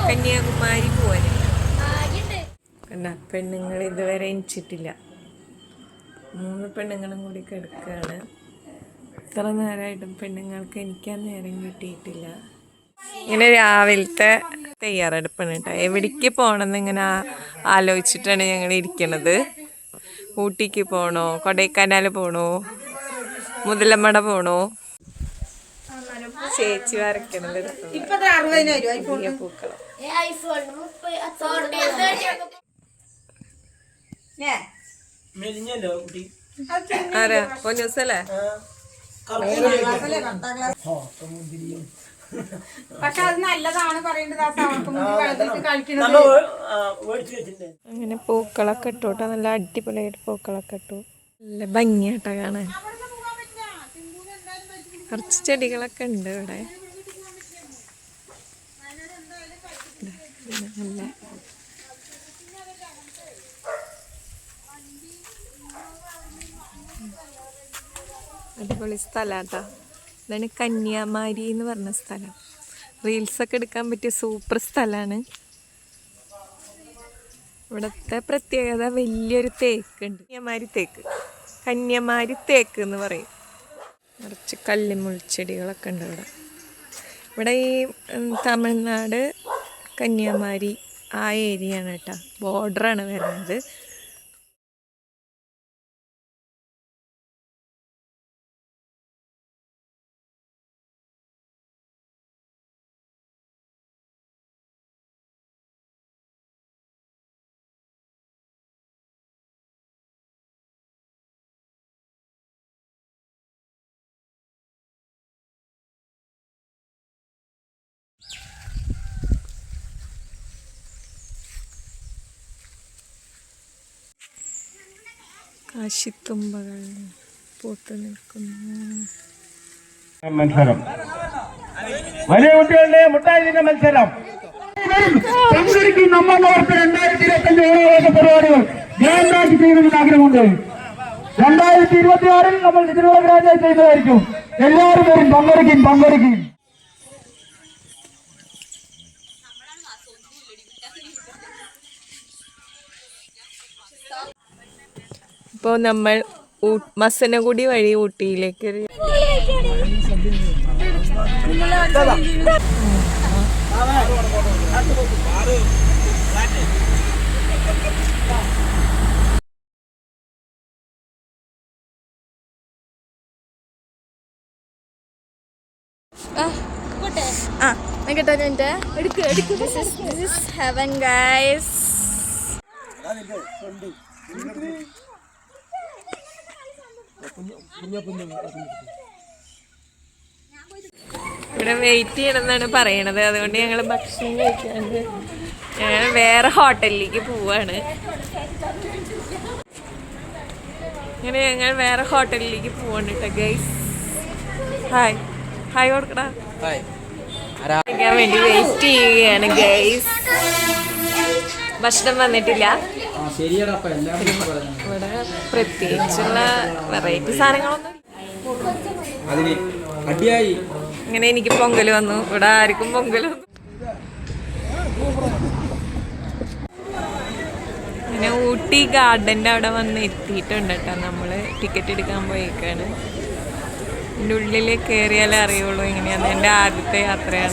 കന്യാകുമാരി പോവാനുണ്ട്. കണ്ട പെണ്ണുങ്ങൾ ഇതുവരെ എണിച്ചിട്ടില്ല. 3 പെണ്ണുങ്ങളും കൂടി കിടക്കുകയാണ്. ഇത്ര നേരമായിട്ടും പെണ്ണുങ്ങൾക്ക് എണിക്കാൻ നേരം കിട്ടിയിട്ടില്ല. ഇങ്ങനെ രാവിലത്തെ തയ്യാറെടുപ്പാണ് കേട്ടോ. എവിടേക്ക് പോകണമെന്ന് ഇങ്ങനെ ആലോചിച്ചിട്ടാണ് ഞങ്ങൾ ഇരിക്കണത്. ഊട്ടിക്ക് പോകണോ, കൊടൈക്കനാൽ പോകണോ, മുതലമട പോകണോ? ചേച്ചി വരയ്ക്കണത് പൂക്കളം. ആരാ പൊന്നൂസല്ലേ? പക്ഷെ അത് നല്ലതാണ് പറയേണ്ടത്. അങ്ങനെ പൂക്കളൊക്കെ ഇട്ടോട്ടോ. നല്ല അടിപൊളിയായിട്ട് പൂക്കളൊക്കെ ഇട്ടു. നല്ല ഭംഗിയായിട്ടാ കാണാൻ. കുറച്ച് ചെടികളൊക്കെ ഉണ്ട് ഇവിടെ. നല്ല അടിപൊളി സ്ഥലാട്ടോ. ഇതാണ് കന്യാകുമാരി എന്ന് പറഞ്ഞ സ്ഥലം. റീൽസൊക്കെ എടുക്കാൻ പറ്റിയ സൂപ്പർ സ്ഥലമാണ്. ഇവിടുത്തെ പ്രത്യേകത വലിയൊരു തേക്കുണ്ട്. കന്യാകുമാരി തേക്ക് എന്ന് പറയും. കുറച്ച് കല്ലുമുൾച്ചെടികളൊക്കെ ഉണ്ട് ഇവിടെ. ഇവിടെ ഈ തമിഴ്നാട് കന്യാകുമാരി ആ ഏരിയ ആണ് കേട്ടോ. ബോർഡറാണ് വരുന്നത്. കാശിത്തുമ്പകൾ പൂത്തു നിൽക്കുന്നു. മത്സരം, വലിയ കുട്ടികളുടെ മുട്ടായി മത്സരം. നമ്മളോർക്ക് 2025 ഓണാഘോഷ പരിപാടികൾ ഗ്രാൻഡാക്കി ചെയ്യുന്നതിന് ആഗ്രഹമുണ്ട്. 2026 നമ്മൾ ഇതിനുള്ള ഗ്രാൻഡായി ചെയ്യുന്നതായിരിക്കും. എല്ലാവരും വരും, പങ്കെടുക്കും. ഇപ്പോൾ നമ്മൾ മസനഗുഡി വഴി ഊട്ടിയിലേക്ക് heaven guys. ഇവിടെ വെയിറ്റ് ചെയ്യണമെന്നാണ് പറയണത്. അതുകൊണ്ട് ഞങ്ങൾ ഭക്ഷണം കഴിക്കാണ്ട് ഞങ്ങൾ വേറെ ഹോട്ടലിലേക്ക് പോവാണ്. അങ്ങനെ ഞങ്ങൾ വേറെ ഹോട്ടലിലേക്ക് പോവാണ് കേട്ടോ ഗൈസ്. ഹായ് കൊടുക്കടാ. കഴിക്കാൻ വേണ്ടി വെയിറ്റ് ചെയ്യുകയാണ് ഗൈസ്. ഭക്ഷണം വന്നിട്ടില്ല. ഇവിടെ പ്രത്യേകിച്ചുള്ള വെറൈറ്റി സാധനങ്ങളൊന്നും. ഇങ്ങനെ എനിക്ക് പൊങ്കൽ വന്നു. ഇവിടെ ആർക്കും പൊങ്കൽ വന്നു. പിന്നെ ഊട്ടി ഗാർഡൻ്റെ അവിടെ വന്ന് എത്തിയിട്ടുണ്ട് കേട്ടോ. നമ്മൾ ടിക്കറ്റ് എടുക്കാൻ പോയേക്കാണ്. എൻ്റെ ഉള്ളിൽ കയറിയാലേ അറിയുള്ളൂ എങ്ങനെയാന്ന്. എൻ്റെ ആദ്യത്തെ യാത്രയാണ്.